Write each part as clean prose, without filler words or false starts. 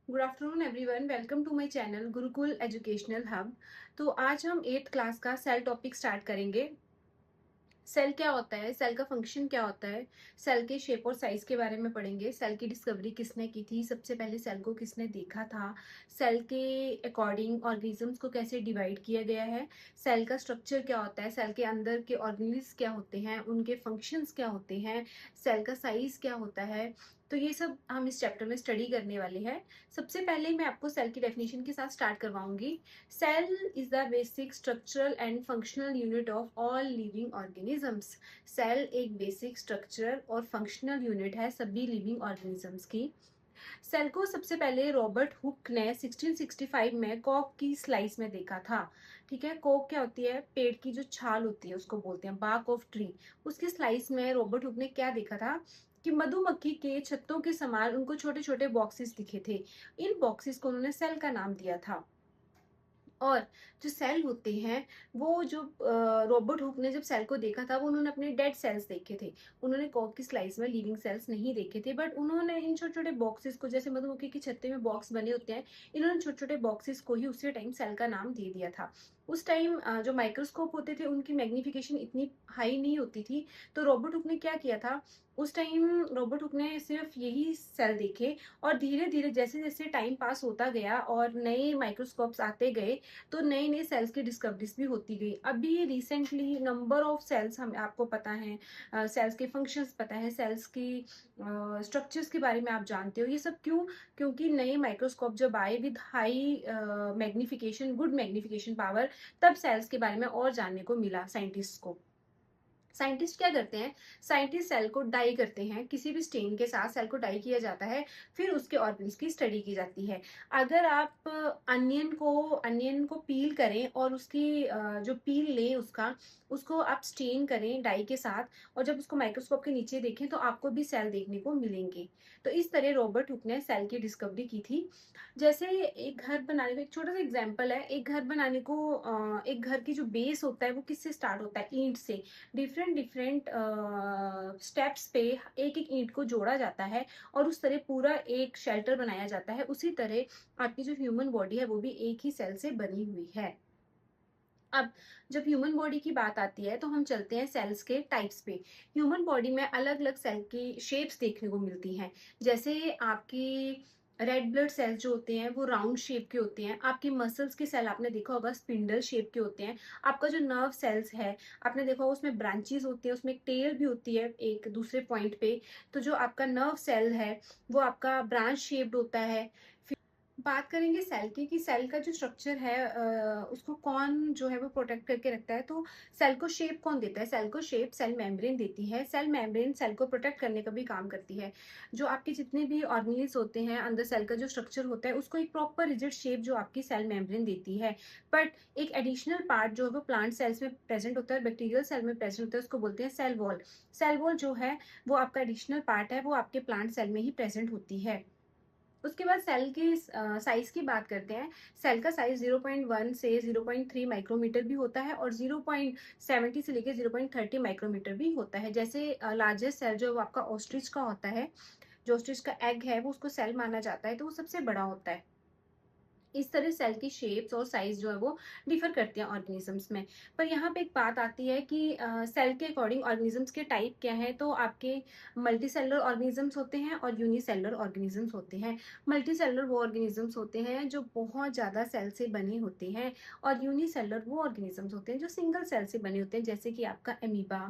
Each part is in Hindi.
Good afternoon everyone, welcome to my channel Gurukul educational hub. तो आज हम 8th क्लास का सेल टॉपिक स्टार्ट करेंगे। सेल क्या होता है, सेल का फंक्शन क्या होता है, सेल के शेप और साइज के बारे में पढ़ेंगे। सेल की डिस्कवरी किसने की थी, सबसे पहले सेल को किसने देखा था, सेल के अकॉर्डिंग ऑर्गेनिजम्स को कैसे डिवाइड किया गया है, सेल का स्ट्रक्चर क्या होता है, सेल के अंदर के ऑर्गेनिल्स क्या होते हैं, उनके फंक्शंस क्या होते हैं, सेल का साइज क्या होता है। तो ये सब हम इस चैप्टर में स्टडी करने वाले हैं। सबसे पहले मैं आपको सेल की डेफिनेशन के साथ स्टार्ट करवाऊंगी। Cell is the basic structural and functional unit of all living organisms. Cell एक बेसिक स्ट्रक्चर और फंक्शनल यूनिट है सभी लिविंग ऑर्गेनिजम्स की। सेल को सबसे पहले रॉबर्ट हुक ने 1665 में कॉक की स्लाइस में देखा था। ठीक है, कॉक क्या होती है, पेड़ की जो छाल होती है उसको बोलते हैं, बार्क ऑफ ट्री। उसकी स्लाइस में रॉबर्ट हुक ने क्या देखा था कि मधुमक्खी के छत्तों के समान उनको छोटे छोटे बॉक्सेस दिखे थे। इन बॉक्सेस को उन्होंने सेल का नाम दिया था। और जो सेल होते हैं, वो जो रॉबर्ट हुक ने जब सेल को देखा था, वो उन्होंने अपने डेड सेल्स देखे थे। उन्होंने कॉक की स्लाइस में लिविंग सेल्स नहीं देखे थे, बट उन्होंने इन छोटे छोटे बॉक्सेस को, जैसे मधुमक्खी के छत्ते में बॉक्स बने होते हैं, इन्होंने छोटे छोटे बॉक्सेस को ही उसी टाइम सेल का नाम दे दिया था। उस टाइम जो माइक्रोस्कोप होते थे उनकी मैग्निफिकेशन इतनी हाई नहीं होती थी। तो रॉबर्ट हुक ने क्या किया था, उस टाइम रॉबर्ट हुक ने सिर्फ यही सेल देखे। और धीरे धीरे जैसे जैसे टाइम पास होता गया और नए माइक्रोस्कोप्स आते गए, तो नए नए सेल्स की डिस्कवरीज भी होती गई। अभी रिसेंटली नंबर ऑफ सेल्स हम आपको पता है, सेल्स के फंक्शंस पता है, सेल्स की स्ट्रक्चर्स के बारे में आप जानते हो। ये सब क्यों? क्योंकि नए माइक्रोस्कोप जब आए with high magnification, good magnification power, तब सेल्स के बारे में और जानने को मिला साइंटिस्ट को। साइंटिस्ट क्या करते हैं, साइंटिस्ट सेल को डाई करते हैं, किसी भी स्टेन के साथ सेल को डाई किया जाता है, फिर उसके ऑर्गन्स की स्टडी की जाती है। अगर आप अनियन को पील करें और उसकी जो पील लें उसका, उसको आप स्टेन करें डाई के साथ, और जब उसको माइक्रोस्कोप के नीचे देखें तो आपको भी सेल देखने को मिलेंगे। तो इस तरह रॉबर्ट हुक ने सेल की डिस्कवरी की थी। जैसे एक घर बनाने का एक छोटा सा एग्जाम्पल है। एक घर बनाने को एक घर की जो बेस होता है वो किससे स्टार्ट होता है, ईंट से। डिफरेंट डिफरेंट स्टेप्स पे एक एक ईंट को जोड़ा जाता है और उस तरह पूरा एक शेल्टर बनाया जाता है। उसी तरह आपकी जो ह्यूमन बॉडी है वो भी एक ही सेल से बनी हुई है। अब जब ह्यूमन बॉडी की बात आती है तो हम चलते हैं सेल्स के टाइप्स पे। ह्यूमन बॉडी में अलग अलग सेल की शेप्स देखने को मिलती हैं। जैसे आपकी रेड ब्लड सेल्स जो होते हैं वो राउंड शेप के होते हैं। आपके मसल्स के सेल आपने देखा होगा स्पिंडल शेप के होते हैं। आपका जो नर्व सेल्स है, आपने देखा होगा उसमें ब्रांचेस होती है, उसमें एक टेल भी होती है एक दूसरे पॉइंट पे। तो जो आपका नर्व सेल है वो आपका ब्रांच शेप्ड होता है। बात करेंगे सेल की, कि सेल का जो स्ट्रक्चर है उसको कौन जो है वो प्रोटेक्ट करके रखता है। तो सेल को शेप कौन देता है, सेल को शेप सेल मेम्ब्रेन देती है। सेल मेम्ब्रेन सेल को प्रोटेक्ट करने का भी काम करती है। जो आपके जितने भी ऑर्गेनेल्स होते हैं, अंदर सेल का जो स्ट्रक्चर होता है उसको एक प्रॉपर रिजिड शेप जो आपकी सेल मेम्ब्रेन देती है। बट एक एडिशनल पार्ट जो है वो प्लांट सेल्स में प्रेजेंट होता है, बैक्टीरियल सेल में प्रेजेंट होता है, उसको बोलते हैं सेल वॉल। सेल वॉल जो है वो आपका एडिशनल पार्ट है, वो आपके प्लांट सेल में ही प्रेजेंट होती है। उसके बाद सेल की साइज की बात करते हैं। सेल का साइज 0.1 से 0.3 माइक्रोमीटर भी होता है और 0.70 से लेकर 0.30 माइक्रोमीटर भी होता है। जैसे लार्जेस्ट सेल जो है वो आपका ऑस्ट्रिच का होता है। जो ऑस्ट्रिच का एग है वो उसको सेल माना जाता है, तो वो सबसे बड़ा होता है। इस तरह सेल की शेप्स और साइज जो है वो डिफर करते हैं ऑर्गेनिजम्स में। पर यहाँ पे एक बात आती है कि सेल के अकॉर्डिंग ऑर्गेनिजम्स के टाइप क्या है। तो आपके मल्टी सेलुलर ऑर्गेनिजम्स होते हैं और यूनिसेलुलर ऑर्गेनिजम्स होते हैं। मल्टी सेलुलर वो ऑर्गेनिजम्स होते हैं जो बहुत ज़्यादा सेल से बने होते हैं, और यूनिसेलुलर वो ऑर्गेनिजम्स होते हैं जो सिंगल सेल से बने होते हैं, जैसे कि आपका एमीबा,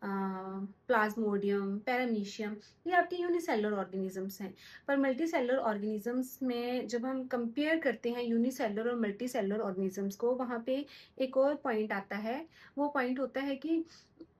प्लाज्मोडियम, पैरामीशियम। ये आपके यूनिसेलुलर ऑर्गेनिजम्स हैं। पर मल्टी सेलुलर ऑर्गेनिजम्स में जब हम कंपेयर करते हैं यूनिसेलुलर और मल्टी सेलुलर ऑर्गेनिजम्स को, वहाँ पे एक और पॉइंट आता है। वो पॉइंट होता है कि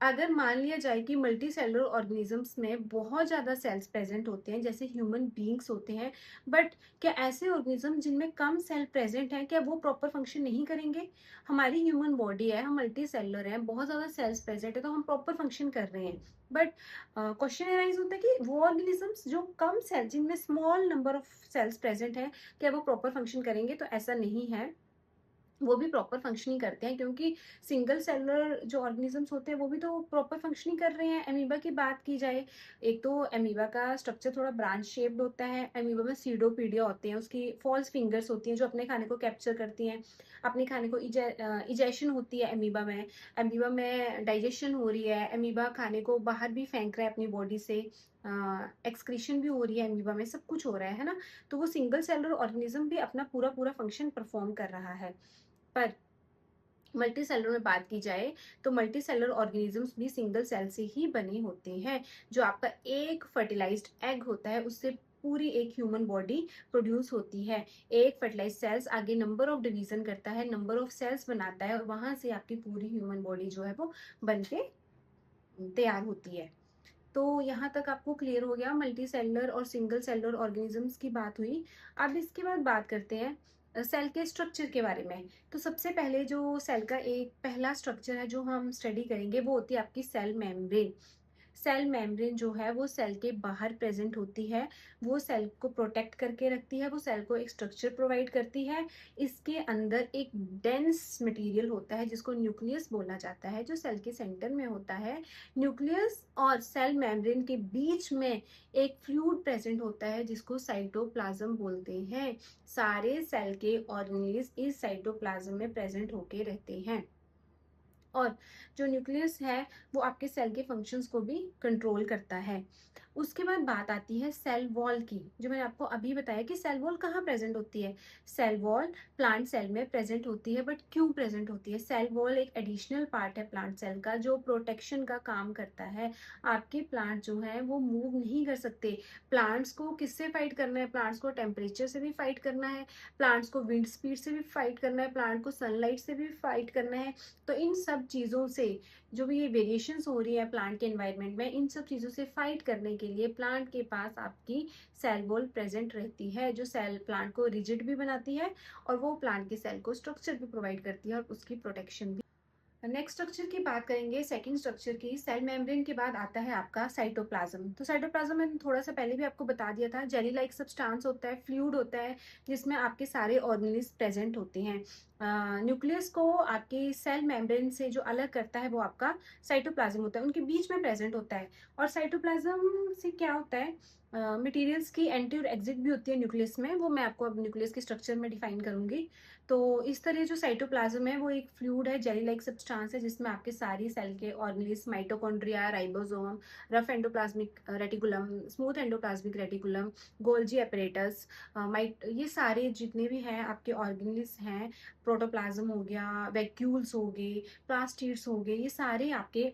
अगर मान लिया जाए कि मल्टी सेलुलर ऑर्गेनिजम्स में बहुत ज़्यादा सेल्स प्रेजेंट होते हैं, जैसे ह्यूमन बींग्स होते हैं, बट क्या ऐसे ऑर्गेनिज्म जिनमें कम सेल प्रेजेंट हैं, क्या वो प्रॉपर फंक्शन नहीं करेंगे? हमारी ह्यूमन बॉडी है, हम मल्टी सेलुलर हैं, बहुत ज़्यादा सेल्स प्रेजेंट है, तो हम प्रॉपर फंक्शन कर रहे हैं। बट क्वेश्चन अराइज होता है कि वो ऑर्गेनिजम्स जो कम सेल, जिनमें small number of cells present है, क्या वो प्रॉपर फंक्शन करेंगे? तो ऐसा नहीं है। वो भी प्रॉपर फंक्शनिंग करते हैं, क्योंकि सिंगल सेलुलर जो ऑर्गेनिजम्स होते हैं वो भी तो प्रॉपर फंक्शनिंग कर रहे हैं। अमीबा की बात की जाए, एक तो अमीबा का स्ट्रक्चर थोड़ा ब्रांच शेप्ड होता है। अमीबा में सीडोपीडिया होते हैं, उसकी फॉल्स फिंगर्स होती हैं जो अपने खाने को कैप्चर करती हैं, अपने खाने को इजेशन होती है अमीबा में। अमीबा में डाइजेशन हो रही है, अमीबा खाने को बाहर भी फेंक रहा है अपनी बॉडी से, एक्सक्रीशन भी हो रही है अमीबा में, सब कुछ हो रहा है ना। तो वो सिंगल सेलुलर ऑर्गेनिज्म भी अपना पूरा पूरा फंक्शन परफॉर्म कर रहा है। पर मल्टी सेलुलर में बात की जाए तो मल्टी सेलुलर ऑर्गेनिजम्स भी सिंगल सेल से ही बने होते हैं। जो आपका एक फर्टिलाइज्ड एग होता है उससे पूरी एक ह्यूमन बॉडी प्रोड्यूस होती है। एक फर्टिलाइज्ड सेल्स आगे नंबर ऑफ डिवीजन करता है, नंबर ऑफ सेल्स बनाता है, और वहां से आपकी पूरी ह्यूमन बॉडी जो है वो बन के तैयार होती है। तो यहाँ तक आपको क्लियर हो गया, मल्टी सेलुलर और सिंगल सेलुलर ऑर्गेनिजम्स की बात हुई। अब इसके बाद बात करते हैं सेल के स्ट्रक्चर के बारे में। तो सबसे पहले जो सेल का एक पहला स्ट्रक्चर है जो हम स्टडी करेंगे वो होती है आपकी सेल मेम्ब्रेन। सेल मेम्ब्रेन जो है वो सेल के बाहर प्रेजेंट होती है, वो सेल को प्रोटेक्ट करके रखती है, वो सेल को एक स्ट्रक्चर प्रोवाइड करती है। इसके अंदर एक डेंस मटेरियल होता है जिसको न्यूक्लियस बोला जाता है, जो सेल के सेंटर में होता है। न्यूक्लियस और सेल मेम्ब्रेन के बीच में एक फ्लूइड प्रेजेंट होता है जिसको साइटोप्लाज्म बोलते हैं। सारे सेल के ऑर्गेनेल्स इस साइटोप्लाज्म में प्रेजेंट होके रहते हैं। और जो न्यूक्लियस है वो आपके सेल के फंक्शंस को भी कंट्रोल करता है। उसके बाद बात आती है सेल वॉल की, जो मैंने आपको अभी बताया कि सेल वॉल कहाँ प्रेजेंट होती है। सेल वॉल प्लांट सेल में प्रेजेंट होती है, बट क्यों प्रेजेंट होती है? सेल वॉल एक एडिशनल पार्ट है प्लांट सेल का जो प्रोटेक्शन का काम करता है। आपके प्लांट जो है वो मूव नहीं कर सकते। प्लांट्स को किससे फाइट करना है? प्लांट्स को टेम्परेचर से भी फाइट करना है, प्लांट्स को विंड स्पीड से भी फाइट करना है, प्लांट को सनलाइट से भी फाइट करना है। तो इन सब चीज़ों से जो भी ये वेरिएशंस हो रही है प्लांट के एनवायरनमेंट में, इन सब चीज़ों से फाइट करने के लिए प्लांट के पास आपकी सेल वॉल प्रेजेंट रहती है, जो सेल प्लांट को रिजिड भी बनाती है और वो प्लांट के सेल को स्ट्रक्चर भी प्रोवाइड करती है और उसकी प्रोटेक्शन भी। नेक्स्ट स्ट्रक्चर की बात करेंगे, सेकंड स्ट्रक्चर की। सेल मेम्ब्रेन के बाद आता है आपका साइटोप्लाज्म। तो साइटोप्लाज्म मैंने थोड़ा सा पहले भी आपको बता दिया था, जेली लाइक सब्सटेंस होता है, फ्लूइड होता है जिसमें आपके सारे ऑर्गेनेल्स प्रेजेंट होते हैं। न्यूक्लियस को आपके सेल मेम्ब्रेन से जो अलग करता है वो आपका साइटोप्लाज्म होता है, उनके बीच में प्रेजेंट होता है। और साइटोप्लाज्म से क्या होता है, मटेरियल्स की एंट्री और एग्जिट भी होती है न्यूक्लियस में, वो मैं आपको अब न्यूक्लियस के स्ट्रक्चर में डिफाइन करूंगी। तो इस तरह जो साइटोप्लाज्म है वो एक फ्लूइड है, जेली लाइक सब्सटेंस है जिसमें आपके सारी सेल के organelles, mitochondria, ribosome, rough endoplasmic reticulum, smooth endoplasmic reticulum, Golgi apparatus, might, ये सारे जितने भी हैं आपके ऑर्गेनेल्स हैं, प्रोटोप्लाज्म हो गया, वैक्यूल्स हो गए, प्लास्टिड्स हो गए, ये सारे आपके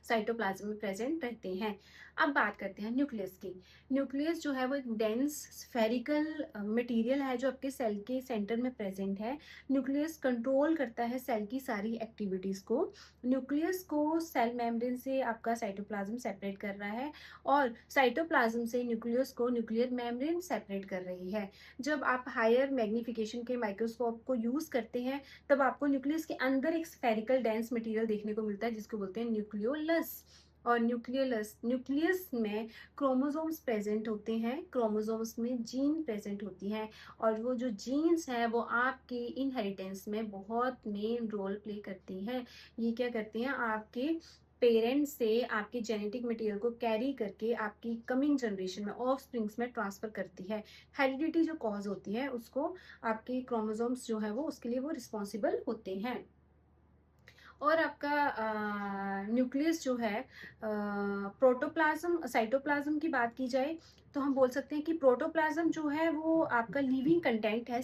साइटोप्लाज्म में प्रेजेंट रहते हैं। अब बात करते हैं न्यूक्लियस की। न्यूक्लियस जो है वो एक डेंस स्फेरिकल मटेरियल है जो आपके सेल के सेंटर में प्रेजेंट है। न्यूक्लियस कंट्रोल करता है सेल की सारी एक्टिविटीज को। न्यूक्लियस को सेल मेम्ब्रेन से आपका साइटोप्लाज्म सेपरेट कर रहा है और साइटोप्लाज्म से न्यूक्लियस को न्यूक्लियर मेम्ब्रेन सेपरेट कर रही है। जब आप हायर मैग्निफिकेशन के माइक्रोस्कोप को यूज करते हैं तब आपको न्यूक्लियस के अंदर एक स्फेरिकल डेंस मटेरियल देखने को मिलता है जिसको बोलते हैं न्यूक्लियोलस। और न्यूक्लियस में क्रोमोसोम्स प्रेजेंट होते हैं, क्रोमोसोम्स में जीन प्रेजेंट होती हैं, और वो जो जीन्स हैं वो आपकी इनहेरिटेंस में बहुत मेन रोल प्ले करती हैं। ये क्या करती हैं, आपके पेरेंट्स से आपके जेनेटिक मटेरियल को कैरी करके आपकी कमिंग जनरेशन में ऑफ स्प्रिंग्स में ट्रांसफर करती है। हेरिडिटी जो कॉज होती है उसको आपके क्रोमोसोम्स जो है वो उसके लिए वो रिस्पॉन्सिबल होते हैं। और आपका न्यूक्लियस जो है, प्रोटोप्लाज्म, साइटोप्लाज्म की बात की जाए तो हम बोल सकते हैं कि प्रोटोप्लाज्म जो है वो आपका लिविंग कंटेंट है